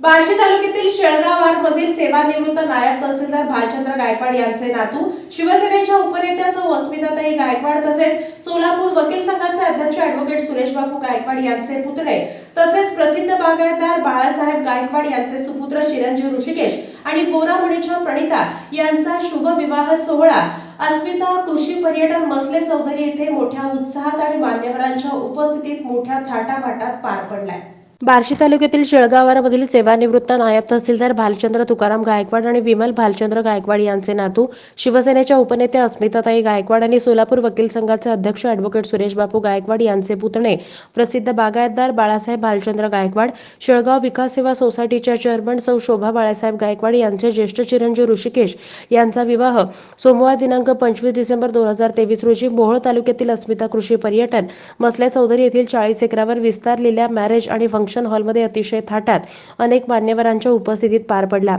बार्शी तालुक्यातील शेळगाव-मधील सेवानिवृत्त नायब तहसीलदार भालचंद्र गायकवाड यांचे नातू, शिवसेनेच्या उपनेत्या सौ अस्मिताताई गायकवाड तसेच सोलापूर वकील संघाचे अध्यक्ष ॲडव्होकेट सुरेश बापू गायकवाड यांचे पुतणे तसेच प्रसिद्ध बागायतदार बाळासाहेब गायकवाड यांचे सुपुत्र चिरंजीव ऋषिकेश आणि बोरामणीच्या प्रणिता यांचा शुभ विवाह सोहळा अस्मिता कृषी पर्यटन मसले चौधरी येथे मोठ्या उत्साहात आणि मान्यवरांच्या उपस्थितीत मोठ्या थाटामाटात पार पडलाय। बार्शी तालुक्यातील शेळगाव-मधील सेवानिवृत्त नायब तहसीलदार भालचंद्र तुकाराम गायकवाड आणि विमल भालचंद्र गायकवाड यांचे नातू, शिवसेनेच्या उपनेत्या अस्मिताताई गायकवाड आणि सोलापूर वकील संघाचे अध्यक्ष ॲडव्होकेट सुरेश बापू गायकवाड यांचे पुतणे प्रसिद्ध बागायतदार बाळासाहेब भालचंद्र गायकवाड, शेळगाव विकास सेवा सोसायटीच्या चेअरमन सौ शोभा बाळासाहेब गायकवाड यांचे ज्येष्ठ चिरंजीव ऋषिकेश यांचा विवाह सोमवार दिनांक 25 डिसेंबर 2023 रोजी मोहोळ तालुक्यातील अस्मिता कृषी पर्यटन मसले चौधरी येथील 40 एकरावर विस्तारलेल्या मॅरेज आणि फंक्शन हॉलमध्ये अतिशय थाटात अनेक मान्यवरांच्या उपस्थितीत पार पडला।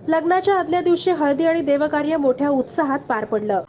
लग्नाच्या आदल्या दिवशी हळदी आणि देवकार्य मोठ्या उत्साहात पार पडलं।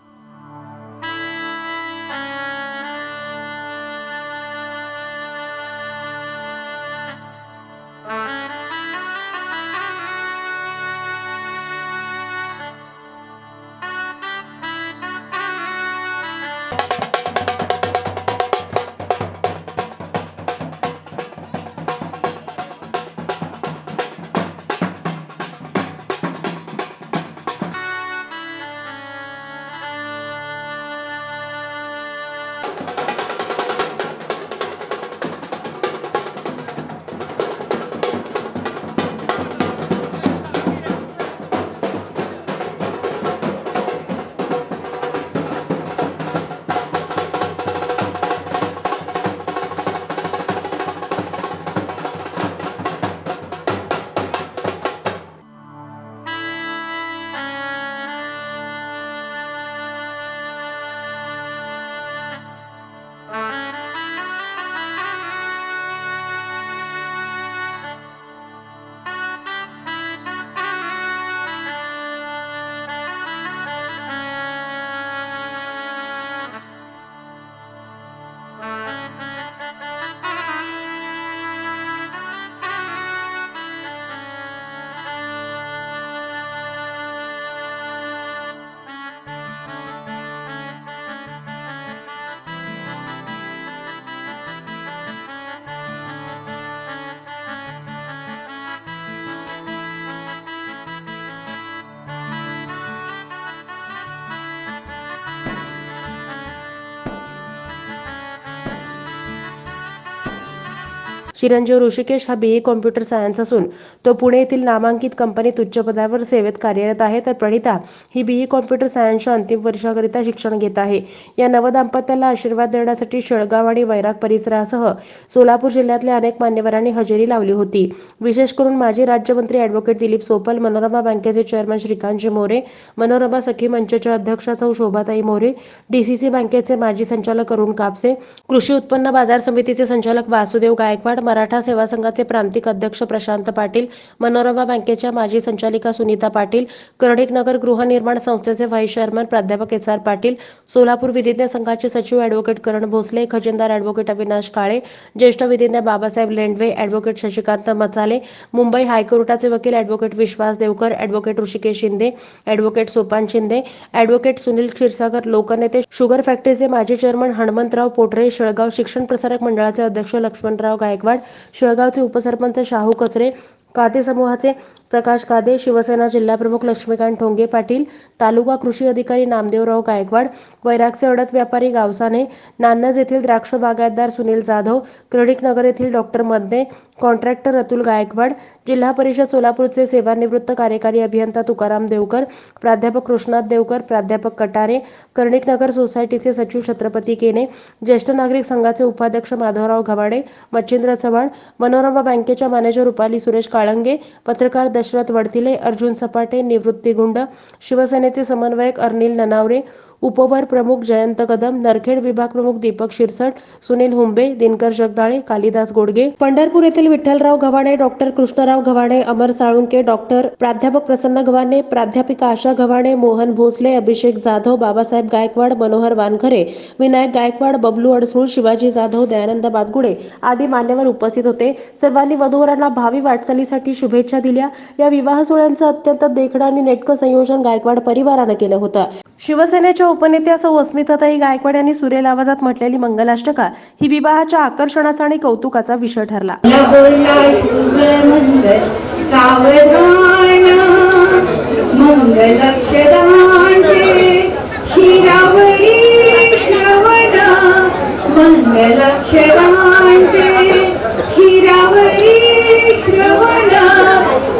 चिरंजीव ऋषिकेश हा BE कॉम्प्युटर सायन्स असून तो पुणे येथील नामांकित कंपनीत उच्च पदावर सेवेत कार्यरत आहे. तर प्रणिता ही BE कॉम्प्युटर सायन्सच्या अंतिम वर्षाकरिता शिक्षण घेत आहे. या नवदाम्पत्याला आशीर्वाद देण्यासाठी शेळगाव आणि वैराग परिसरासह सोलापूर जिल्ह्यातल्या अनेक मान्यवरांनी हजेरी लावली होती. विशेष करून माजी राज्यमंत्री ॲडव्होकेट दिलीप सोपल, मनोरमा बँकेचे चेअरमन श्रीकांतजी मोरे, मनोरमा सखी मंचच्या अध्यक्षा सौ शोभाताई मोरे, DCC बँकेचे माजी संचालक अरुण कापसे, कृषी उत्पन्न बाजार समितीचे संचालक वासुदेव गायकवाड, मराठा सेवा संघाचे प्रांतिक अध्यक्ष प्रशांत पाटील, मनोरमा बँकेच्या माजी संचालिका सुनीता पाटील, कर्णिकनगर गृहनिर्माण संस्थेचे व्हाईस चेअरमन प्राध्यापक SR पाटील, सोलापूर विधिज्ञ संघाचे सचिव ॲडव्होकेट करण भोसले, खजिनदार ॲडव्होकेट अविनाश काळे, ज्येष्ठ विधिज्ञ बाबासाहेब लेंडवे, ॲडव्होकेट शशिकांत मचाले, मुंबई हायकोर्टाचे वकील advocate Vishwas Devkar, advocate Rishikesh Shinde, advocate Sopan Shinde, advocate Sunil Kshirsagar, लोकनेते, शुगर फॅक्टरीचे माजी चेअरमन हणमंतराव पोटरे, शेळगाव शिक्षण प्रसारक मंडळाचे अध्यक्ष लक्ष्मणराव गायकवाड, शेळगावचे उपसरपंच शाहू कचरे, काटे समूहाचे प्रकाश कादे, शिवसेना जिल्हाप्रमुख लक्ष्मीकांत ठोंगे पाटील, तालुका कृषी अधिकारी नामदेवराव गायकवाड, वैरागचे अडत व्यापारी गावसाने, नान्नज येथील द्राक्ष बागायतदार सुनील जाधव, कर्णिकनगर येथील डॉक्टर मद्दे, कॉन्ट्रॅक्टर अतुल गायकवाड, जिल्हा परिषद सोलापूरचे सेवानिवृत्त कार्यकारी अभियंता तुकाराम देवकर, प्राध्यापक कृष्णात देवकर, प्राध्यापक कटारे, कर्णिकनगर सोसायटीचे सचिव छत्रपती केने, ज्येष्ठ नागरिक संघाचे उपाध्यक्ष माधवराव घवाडे, मच्छिंद्र चव्हाण, मनोरमा बँकेच्या मॅनेजर रुपाली सुरेश काळंगे, पत्रकार दशरथ वडतिले, अर्जुन सपाटे, निवृत्ती गुंड, शिवसेनेचे समन्वयक अनिल ननावरे, उपवर प्रमुख जयंत कदम, नरखेड विभाग प्रमुख दीपक शिरसट, सुनील हुंबे, दिनकर जगदाळे, कालिदास गोडगे, पंढरपूर येथील विठ्ठलराव गव्हाणे, डॉक्टर कृष्णराव गव्हाणे, अमर साळुंके, डॉक्टर प्राध्यापक प्रसन्न गव्हाणे, प्राध्यापिका आशा गव्हाणे, मोहन भोसले, अभिषेक जाधव, बाबासाहेब गायकवाड, मनोहर वानखरे, विनायक गायकवाड, बबलू अडसूळ, शिवाजी जाधव, दयानंद बादगुडे आदी मान्यवर उपस्थित होते. सर्वांनी वधूवरांना भावी वाटचालीसाठी शुभेच्छा दिल्या. या विवाह सोहळ्याचं अत्यंत देखणं आणि नेटकं संयोजन गायकवाड परिवारानं केलं होतं. शिवसेनेच्या उपनेत्या सौ अस्मिताताई गायकवाड यांनी सुरेल आवाजात म्हटलेली मंगलाष्टका ही विवाहाच्या आकर्षणाचा आणि कौतुकाचा विषय ठरला.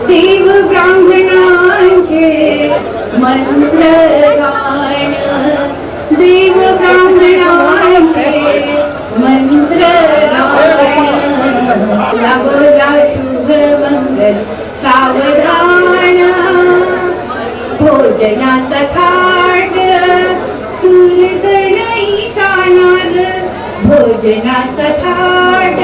देव ब्राह्मणांचे मंत्रगान, देव ब्राह्मणांचे मंत्रगान, लागोला शुभ मंगल सावधान, भोजनाचा थाट सूर्यकर्णईचा नाद, भोजनाचा थाट.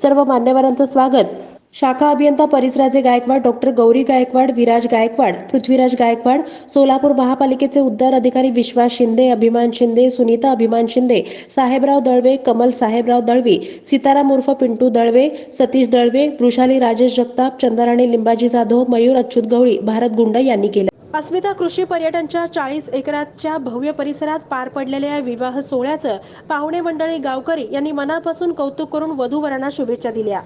सर्व मान्यवरांचं स्वागत शाखा अभियंता परिसराचे गायकवाड डॉक्टर गौरी गायकवाड, विराज गायकवाड, पृथ्वीराज गायकवाड, सोलापूर महापालिकेचे उद्यान अधिकारी विश्वास शिंदे, अभिमान शिंदे, सुनीता अभिमान शिंदे, साहेबराव दळवे, कमल साहेबराव दळवी, सीताराम उर्फ पिंटू दळवे, सतीश दळवे, वृषाली राजेश जगताप, चंद्राणी लिंबाजी जाधव, मयूर अच्युत गवळी, भारत गुंड यांनी केलं. अस्मिता कृषी पर्यटनच्या 40 एकराच्या भव्य परिसरात पार पडलेल्या या विवाह सोहळ्याचं पाहुणे मंडळी, गावकरी यांनी मनापासून कौतुक करून वधूवरांना शुभेच्छा दिल्या.